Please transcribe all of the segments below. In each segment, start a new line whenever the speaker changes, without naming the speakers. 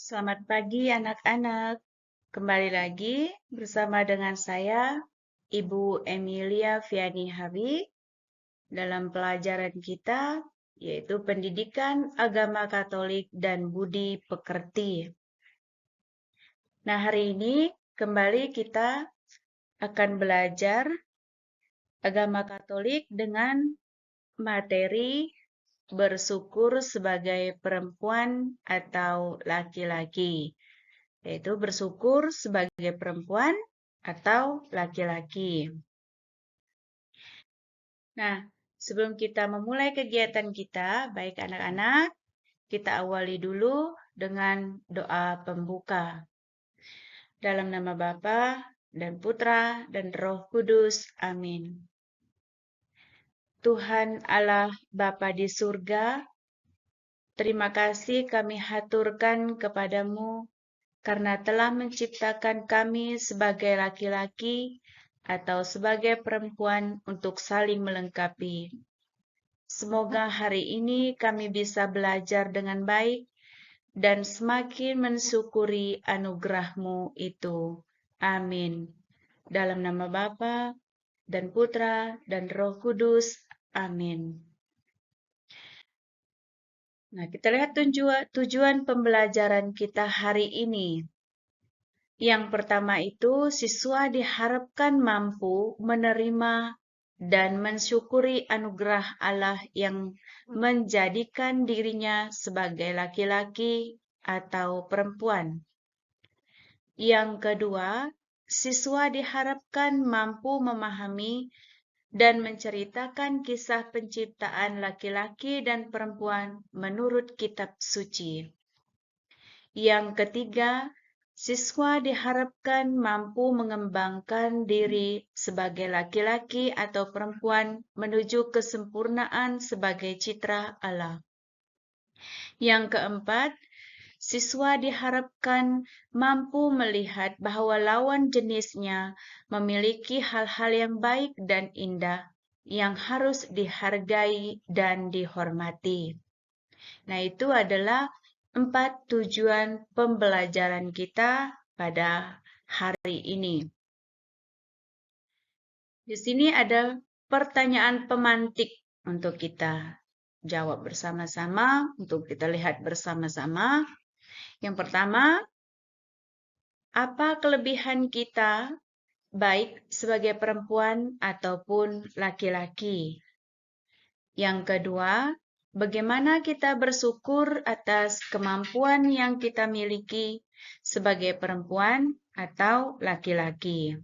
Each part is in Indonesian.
Selamat pagi anak-anak. Kembali lagi bersama dengan saya, Ibu Emilia Viani Habi, dalam pelajaran kita, yaitu Pendidikan Agama Katolik dan Budi Pekerti. Nah, hari ini kembali kita akan belajar Agama Katolik dengan materi bersyukur sebagai perempuan atau laki-laki. Yaitu bersyukur sebagai perempuan atau laki-laki. Nah, sebelum kita memulai kegiatan kita, baik anak-anak, kita awali dulu dengan doa pembuka. Dalam nama Bapa dan Putra dan Roh Kudus. Amin. Tuhan Allah Bapa di surga, terima kasih kami haturkan kepadamu karena telah menciptakan kami sebagai laki-laki atau sebagai perempuan untuk saling melengkapi. Semoga hari ini kami bisa belajar dengan baik dan semakin mensyukuri anugerah-Mu itu. Amin. Dalam nama Bapa dan Putra dan Roh Kudus. Amin. Nah, kita lihat tujuan pembelajaran kita hari ini. Yang pertama itu, siswa diharapkan mampu menerima dan mensyukuri anugerah Allah yang menjadikan dirinya sebagai laki-laki atau perempuan. Yang kedua, siswa diharapkan mampu memahami dan menceritakan kisah penciptaan laki-laki dan perempuan menurut kitab suci. Yang ketiga, siswa diharapkan mampu mengembangkan diri sebagai laki-laki atau perempuan menuju kesempurnaan sebagai citra Allah. Yang keempat, siswa diharapkan mampu melihat bahwa lawan jenisnya memiliki hal-hal yang baik dan indah yang harus dihargai dan dihormati. Nah, itu adalah 4 tujuan pembelajaran kita pada hari ini. Di sini ada pertanyaan pemantik untuk kita jawab bersama-sama, untuk kita lihat bersama-sama. Yang pertama, apa kelebihan kita baik sebagai perempuan ataupun laki-laki? Yang kedua, bagaimana kita bersyukur atas kemampuan yang kita miliki sebagai perempuan atau laki-laki?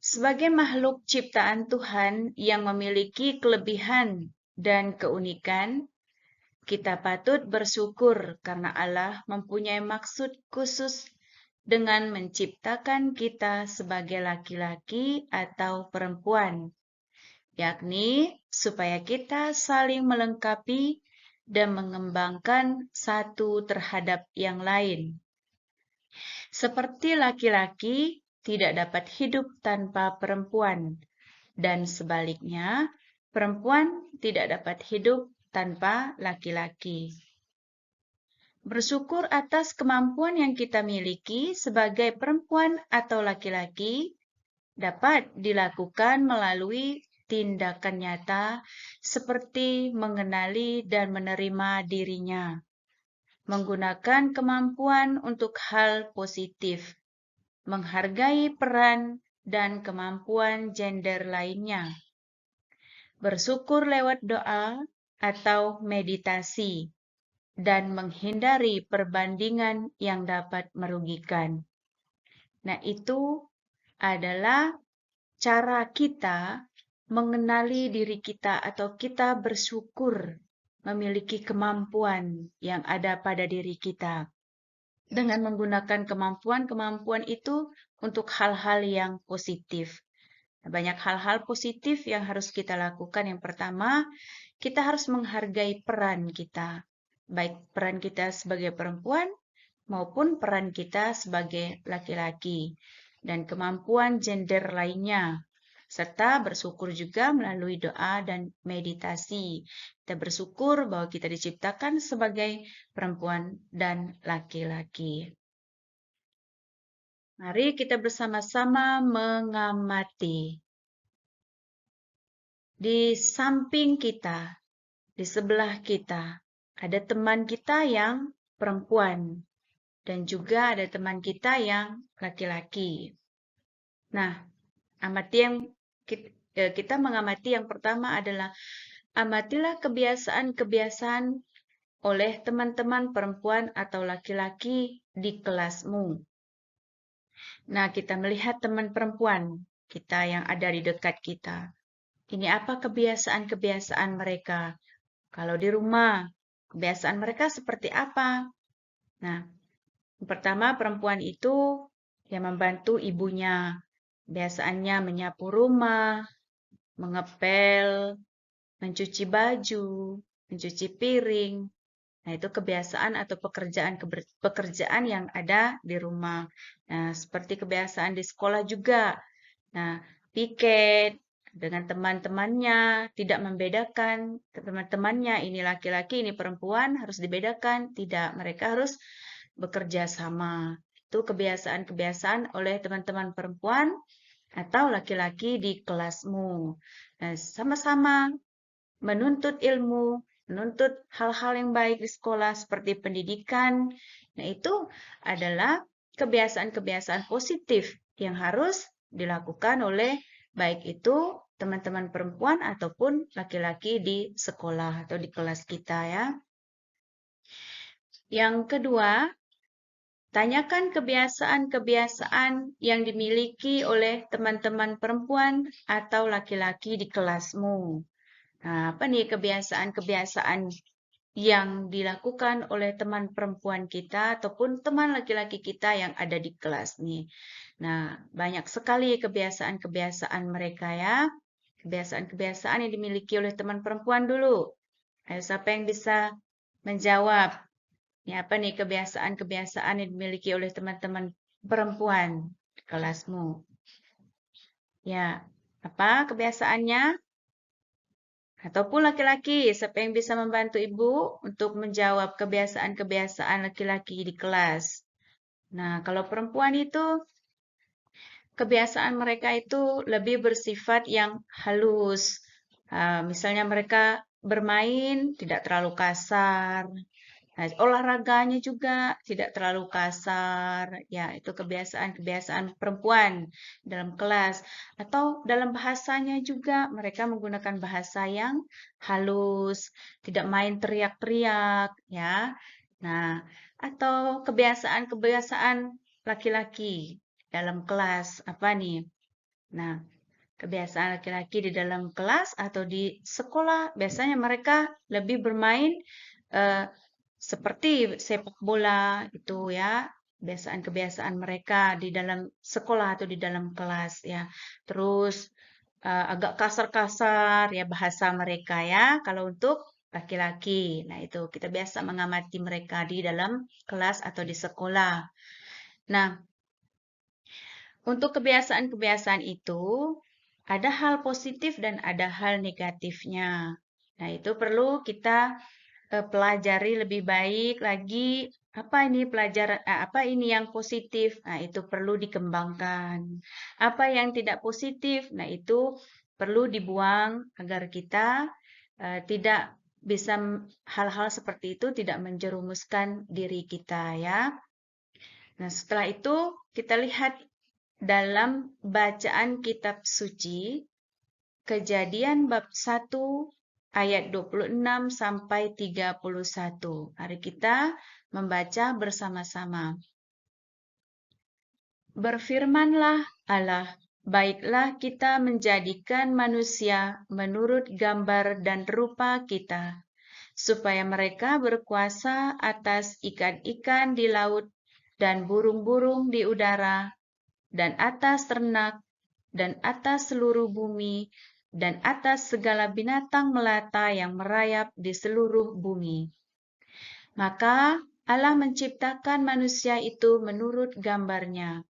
Sebagai makhluk ciptaan Tuhan yang memiliki kelebihan dan keunikan, kita patut bersyukur karena Allah mempunyai maksud khusus dengan menciptakan kita sebagai laki-laki atau perempuan, yakni supaya kita saling melengkapi dan mengembangkan satu terhadap yang lain. Seperti laki-laki tidak dapat hidup tanpa perempuan, dan sebaliknya, perempuan tidak dapat hidup tanpa laki-laki. Bersyukur atas kemampuan yang kita miliki sebagai perempuan atau laki-laki dapat dilakukan melalui tindakan nyata seperti mengenali dan menerima dirinya, menggunakan kemampuan untuk hal positif, menghargai peran dan kemampuan gender lainnya, bersyukur lewat doa atau meditasi, dan menghindari perbandingan yang dapat merugikan. Nah, itu adalah cara kita mengenali diri kita atau kita bersyukur memiliki kemampuan yang ada pada diri kita. Dengan menggunakan kemampuan-kemampuan itu untuk hal-hal yang positif. Banyak hal-hal positif yang harus kita lakukan. Yang pertama, kita harus menghargai peran kita. Baik peran kita sebagai perempuan maupun peran kita sebagai laki-laki. Dan kemampuan gender lainnya. serta bersyukur juga melalui doa dan meditasi. Kita bersyukur bahwa kita diciptakan sebagai perempuan dan laki-laki. Mari kita bersama-sama mengamati. Di samping kita, di sebelah kita, ada teman kita yang perempuan dan juga ada teman kita yang laki-laki. Nah, kita mengamati yang pertama adalah amatilah kebiasaan-kebiasaan oleh teman-teman perempuan atau laki-laki di kelasmu. Nah, kita melihat teman perempuan kita yang ada di dekat kita. Ini apa kebiasaan-kebiasaan mereka? Kalau di rumah, kebiasaan mereka seperti apa? Nah, yang pertama perempuan itu yang membantu ibunya. Biasanya menyapu rumah, mengepel, mencuci baju, mencuci piring. Nah, itu kebiasaan atau pekerjaan yang ada di rumah. Nah, seperti kebiasaan di sekolah juga. Nah, piket dengan teman-temannya, tidak membedakan teman-temannya, ini laki-laki, ini perempuan, harus dibedakan. Tidak, mereka harus bekerja sama. Itu kebiasaan-kebiasaan oleh teman-teman perempuan atau laki-laki di kelasmu. Nah, sama-sama menuntut ilmu, menuntut hal-hal yang baik di sekolah seperti pendidikan. Nah, itu adalah kebiasaan-kebiasaan positif yang harus dilakukan oleh baik itu teman-teman perempuan ataupun laki-laki di sekolah atau di kelas kita ya. Yang kedua, tanyakan kebiasaan-kebiasaan yang dimiliki oleh teman-teman perempuan atau laki-laki di kelasmu. Nah, apa nih kebiasaan-kebiasaan yang dilakukan oleh teman perempuan kita ataupun teman laki-laki kita yang ada di kelas nih. Nah, banyak sekali kebiasaan-kebiasaan mereka ya. Kebiasaan-kebiasaan yang dimiliki oleh teman perempuan dulu. Ayo, siapa yang bisa menjawab? Ya, apa nih kebiasaan-kebiasaan yang dimiliki oleh teman-teman perempuan di kelasmu? Ya, apa kebiasaannya? Ataupun laki-laki, siapa yang bisa membantu ibu untuk menjawab kebiasaan-kebiasaan laki-laki di kelas? Nah, kalau perempuan itu, kebiasaan mereka itu lebih bersifat yang halus. Misalnya mereka bermain tidak terlalu kasar. Nah, olahraganya juga tidak terlalu kasar. Ya, itu kebiasaan-kebiasaan perempuan dalam kelas. Atau dalam bahasanya juga mereka menggunakan bahasa yang halus, tidak main teriak-teriak, ya. Nah, atau kebiasaan-kebiasaan laki-laki dalam kelas, apa nih? Nah, kebiasaan laki-laki di dalam kelas atau di sekolah, biasanya mereka lebih bermain eh, seperti sepak bola itu ya, kebiasaan-kebiasaan mereka di dalam sekolah atau di dalam kelas ya. Terus agak kasar-kasar ya bahasa mereka ya kalau untuk laki-laki. Nah, itu kita biasa mengamati mereka di dalam kelas atau di sekolah. Nah, untuk kebiasaan-kebiasaan itu ada hal positif dan ada hal negatifnya. Nah, itu perlu kita pelajari lebih baik lagi apa ini yang positif. Nah, itu perlu dikembangkan. Apa yang tidak positif, nah itu perlu dibuang agar kita tidak bisa hal-hal seperti itu tidak menjerumuskan diri kita ya. Nah, setelah itu kita lihat dalam bacaan kitab suci Kejadian bab 1 ayat 26 sampai 31. Mari kita membaca bersama-sama. Berfirmanlah Allah, baiklah kita menjadikan manusia menurut gambar dan rupa kita, supaya mereka berkuasa atas ikan-ikan di laut dan burung-burung di udara, dan atas ternak, dan atas seluruh bumi, dan atas segala binatang melata yang merayap di seluruh bumi. Maka Allah menciptakan manusia itu menurut gambarnya.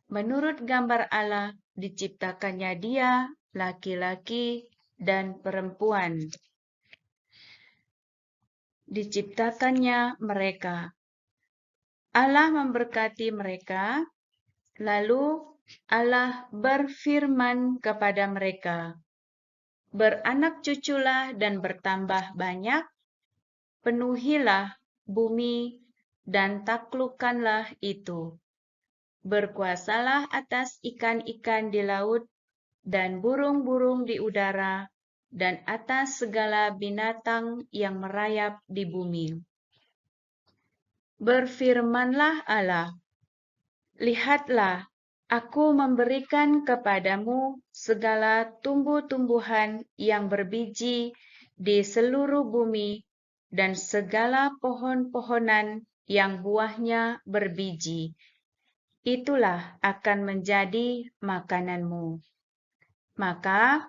Menurut gambar Allah, diciptakannya dia, laki-laki dan perempuan. Diciptakannya mereka. Allah memberkati mereka, lalu Allah berfirman kepada mereka, "Beranak cuculah dan bertambah banyak, penuhilah bumi dan taklukkanlah itu. Berkuasalah atas ikan-ikan di laut dan burung-burung di udara dan atas segala binatang yang merayap di bumi." Berfirmanlah Allah, "Lihatlah, aku memberikan kepadamu segala tumbuh-tumbuhan yang berbiji di seluruh bumi dan segala pohon-pohonan yang buahnya berbiji. Itulah akan menjadi makananmu." Maka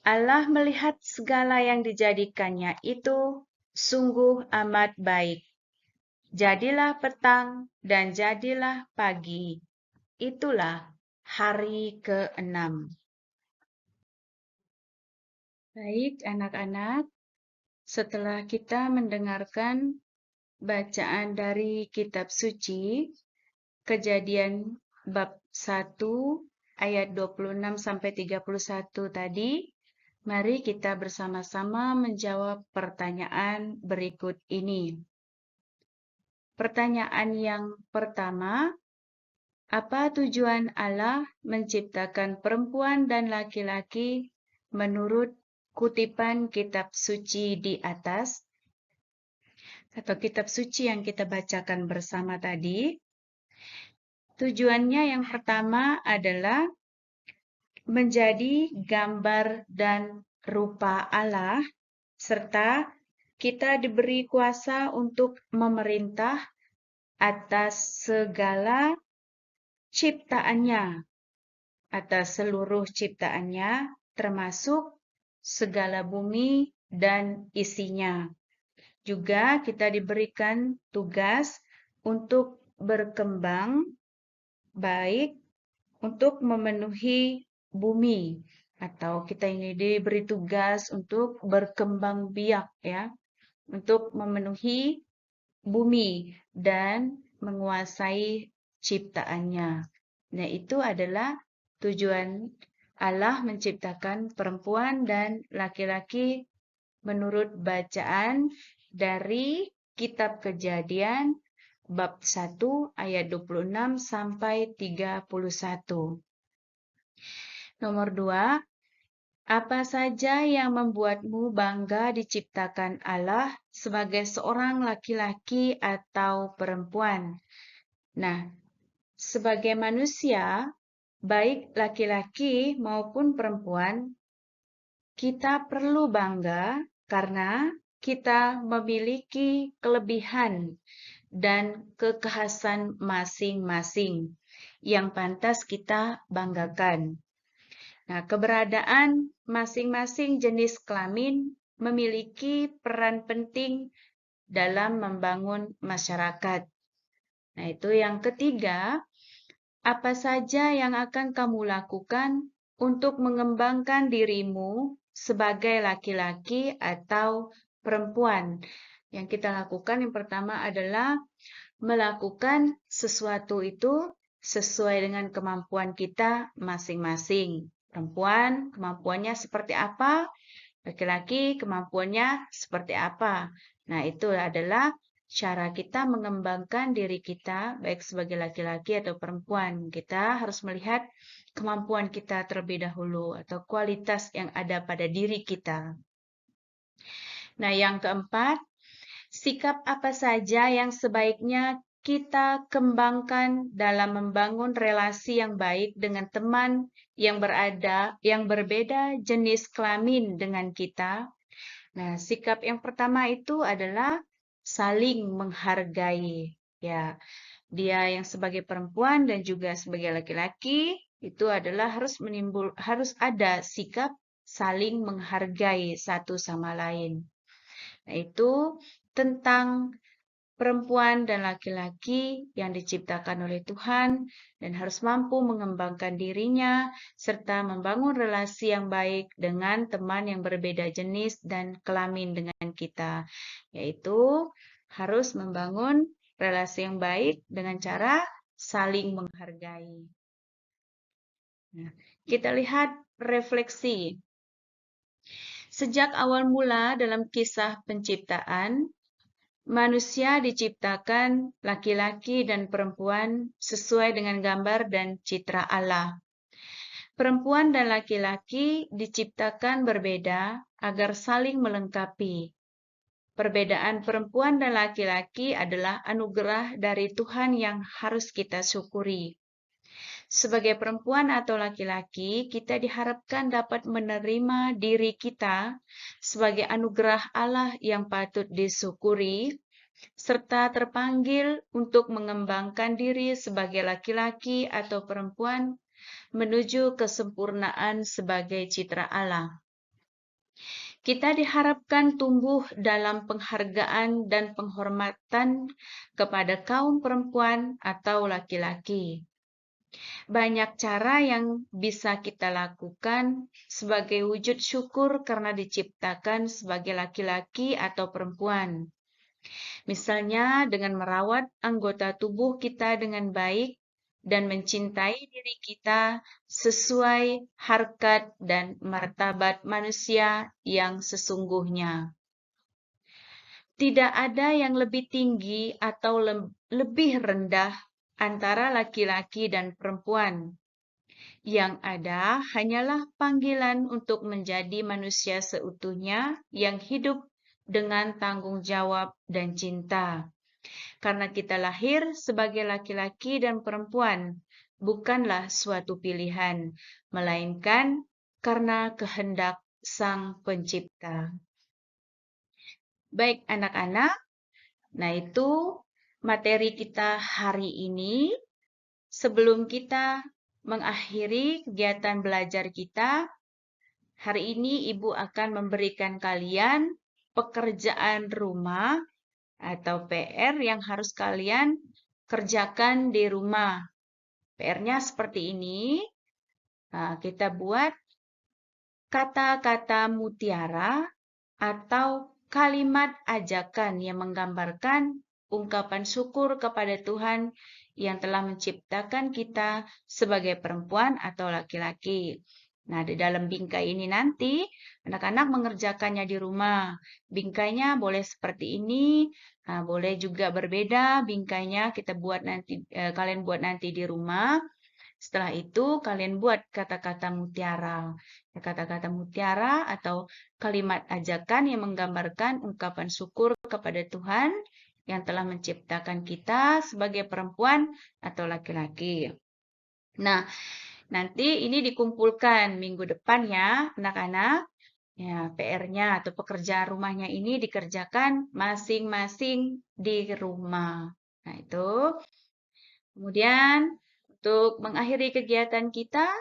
Allah melihat segala yang dijadikannya itu sungguh amat baik. Jadilah petang dan jadilah pagi. Itulah hari ke-6. Baik, anak-anak, setelah kita mendengarkan bacaan dari kitab suci, Kejadian bab 1 ayat 26 sampai 31 tadi, mari kita bersama-sama menjawab pertanyaan berikut ini. Pertanyaan yang pertama, apa tujuan Allah menciptakan perempuan dan laki-laki menurut kutipan kitab suci di atas? Atau kitab suci yang kita bacakan bersama tadi? Tujuannya yang pertama adalah menjadi gambar dan rupa Allah, serta kita diberi kuasa untuk memerintah atas segala ciptaannya, atas seluruh ciptaannya, termasuk segala bumi dan isinya. Juga kita diberikan tugas untuk berkembang baik untuk memenuhi bumi, atau kita ini diberi tugas untuk berkembang biak ya, untuk memenuhi bumi dan menguasai ciptaannya. Nah, itu adalah tujuan Allah menciptakan perempuan dan laki-laki menurut bacaan dari kitab Kejadian bab 1 ayat 26 sampai 31. Nomor 2, apa saja yang membuatmu bangga diciptakan Allah sebagai seorang laki-laki atau perempuan? Nah, sebagai manusia, baik laki-laki maupun perempuan, kita perlu bangga karena kita memiliki kelebihan dan kekhasan masing-masing yang pantas kita banggakan. Nah, keberadaan masing-masing jenis kelamin memiliki peran penting dalam membangun masyarakat. Nah, itu yang ketiga, apa saja yang akan kamu lakukan untuk mengembangkan dirimu sebagai laki-laki atau perempuan? Yang kita lakukan yang pertama adalah melakukan sesuatu itu sesuai dengan kemampuan kita masing-masing. Perempuan kemampuannya seperti apa, laki-laki kemampuannya seperti apa. Nah, itu adalah cara kita mengembangkan diri kita, baik sebagai laki-laki atau perempuan. Kita harus melihat kemampuan kita terlebih dahulu, atau kualitas yang ada pada diri kita. Nah, yang keempat, sikap apa saja yang sebaiknya kita kembangkan dalam membangun relasi yang baik dengan teman yang berbeda jenis kelamin dengan kita. Nah, sikap yang pertama itu adalah saling menghargai. Ya, dia yang sebagai perempuan dan juga sebagai laki-laki itu adalah harus ada sikap saling menghargai satu sama lain. Nah, itu tentang perempuan dan laki-laki yang diciptakan oleh Tuhan dan harus mampu mengembangkan dirinya serta membangun relasi yang baik dengan teman yang berbeda jenis dan kelamin dengan kita, yaitu harus membangun relasi yang baik dengan cara saling menghargai. Nah, kita lihat refleksi. Sejak awal mula dalam kisah penciptaan, manusia diciptakan laki-laki dan perempuan sesuai dengan gambar dan citra Allah. Perempuan dan laki-laki diciptakan berbeda agar saling melengkapi. Perbedaan perempuan dan laki-laki adalah anugerah dari Tuhan yang harus kita syukuri. Sebagai perempuan atau laki-laki, kita diharapkan dapat menerima diri kita sebagai anugerah Allah yang patut disyukuri, serta terpanggil untuk mengembangkan diri sebagai laki-laki atau perempuan menuju kesempurnaan sebagai citra Allah. Kita diharapkan tumbuh dalam penghargaan dan penghormatan kepada kaum perempuan atau laki-laki. Banyak cara yang bisa kita lakukan sebagai wujud syukur karena diciptakan sebagai laki-laki atau perempuan. Misalnya dengan merawat anggota tubuh kita dengan baik dan mencintai diri kita sesuai harkat dan martabat manusia yang sesungguhnya. Tidak ada yang lebih tinggi atau lebih rendah antara laki-laki dan perempuan. Yang ada hanyalah panggilan untuk menjadi manusia seutuhnya yang hidup dengan tanggung jawab dan cinta. Karena kita lahir sebagai laki-laki dan perempuan, bukanlah suatu pilihan, melainkan karena kehendak Sang Pencipta. Baik anak-anak, nah itu materi kita hari ini. Sebelum kita mengakhiri kegiatan belajar kita, hari ini Ibu akan memberikan kalian pekerjaan rumah atau PR yang harus kalian kerjakan di rumah. PR-nya seperti ini. Nah, kita buat kata-kata mutiara atau kalimat ajakan yang menggambarkan ungkapan syukur kepada Tuhan yang telah menciptakan kita sebagai perempuan atau laki-laki. Nah, di dalam bingkai ini nanti anak-anak mengerjakannya di rumah. Bingkainya boleh seperti ini, nah, boleh juga berbeda bingkainya kita buat nanti kalian buat nanti di rumah. Setelah itu kalian buat kata-kata mutiara. Kata-kata mutiara atau kalimat ajakan yang menggambarkan ungkapan syukur kepada Tuhan yang telah menciptakan kita sebagai perempuan atau laki-laki. Nah, nanti ini dikumpulkan minggu depan ya, anak-anak. Ya, PR-nya atau pekerjaan rumahnya ini dikerjakan masing-masing di rumah. Nah, itu. Kemudian, untuk mengakhiri kegiatan kita,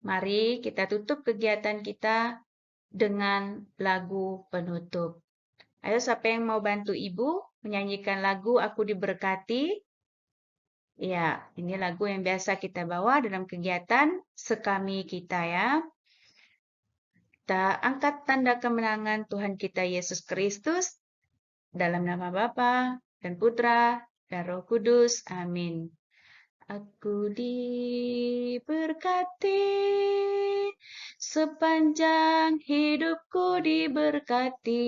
mari kita tutup kegiatan kita dengan lagu penutup. Ayo, siapa yang mau bantu Ibu menyanyikan lagu Aku Diberkati? Ya, ini lagu yang biasa kita bawa dalam kegiatan sekami kita ya. Kita angkat tanda kemenangan Tuhan kita Yesus Kristus dalam nama Bapa dan Putra dan Roh Kudus. Amin. Aku diberkati, sepanjang hidupku diberkati.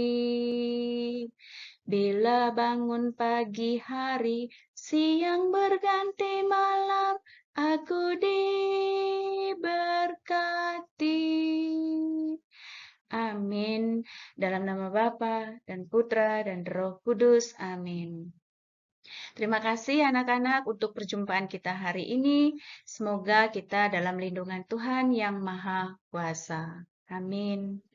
Bila bangun pagi hari, siang berganti malam, aku diberkati. Amin. Dalam nama Bapa dan Putra dan Roh Kudus. Amin. Terima kasih anak-anak untuk perjumpaan kita hari ini. Semoga kita dalam lindungan Tuhan yang Maha Kuasa. Amin.